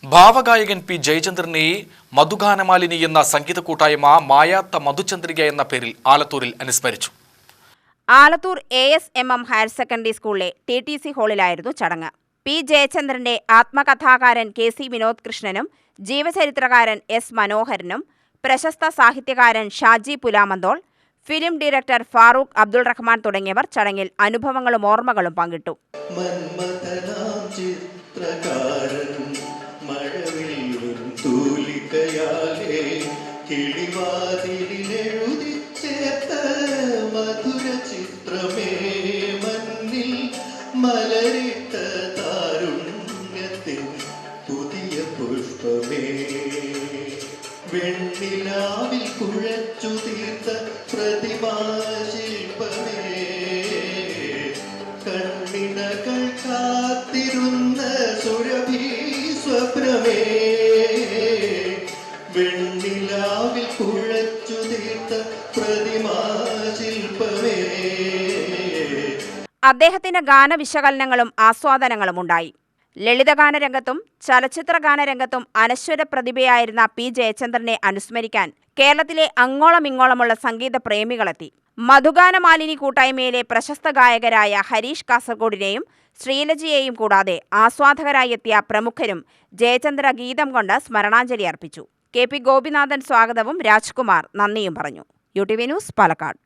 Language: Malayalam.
ഭാവഗായകൻ പി ജയചന്ദ്രനെ മധുഗാനമാലിനി എന്ന സംഗീത കൂട്ടായ്മ മായാത്ത മധുചന്ദ്രിക എന്ന പേരിൽ ആലത്തൂരിൽ അനുസ്മരിച്ചു. ആലത്തൂർ ASMM ഹയർ സെക്കൻഡറി സ്കൂളിലെ TTC ഹാളിലായിരുന്നു ചടങ്ങ്. പി ജയചന്ദ്രന്റെ ആത്മകഥാകാരൻ KC വിനോദ് കൃഷ്ണനും ജീവചരിത്രകാരൻ S മനോഹരനും പ്രശസ്ത സാഹിത്യകാരൻ ഷാജി പുലാമന്തോൾ, ഫിലിം ഡയറക്ടർ ഫാറൂഖ് അബ്ദുൾ റഹ്മാൻ തുടങ്ങിയവർ ചടങ്ങിൽ അനുഭവങ്ങളും ഓർമ്മകളും പങ്കിട്ടു. മലരിട്ട താരുണ്യത്തിൻ പുതിയ പുഷ്പമേ, വെണ്ണിലാവിൽ കുഴച്ചു തീർത്ത പ്രതിമാശില്പമേ, കണ്ണിനകൾ കാത്തിരുന്ന സുരഭി സ്വപ്നമേ, വെണ്ണിലാവിൽ കുഴച്ചു തീർത്ത പ്രതിമാശില്പമേ. അദ്ദേഹത്തിന്റെ ഗാനവിശകലനങ്ങളും ആസ്വാദനങ്ങളും ഉണ്ടായി. ലളിതഗാനരംഗത്തും ചലച്ചിത്രഗാനരംഗത്തും അനശ്വര പ്രതിഭയായിരുന്ന പി ജയചന്ദ്രനെ അനുസ്മരിക്കാൻ കേരളത്തിലെ അങ്ങോളമിങ്ങോളമുള്ള സംഗീത പ്രേമികളെത്തി. മധുഗാനമാലിനി കൂട്ടായ്മയിലെ പ്രശസ്ത ഗായകരായ ഹരീഷ് കാസർഗോഡിനെയും ശ്രീലജയെയും കൂടാതെ ആസ്വാദകരായി എത്തിയ പ്രമുഖരും ജയചന്ദ്ര ഗീതം കൊണ്ട് സ്മരണാഞ്ജലി അർപ്പിച്ചു. KP ഗോപിനാഥൻ സ്വാഗതവും രാജ്കുമാർ നന്ദിയും പറഞ്ഞു. UTV news, Palakkad.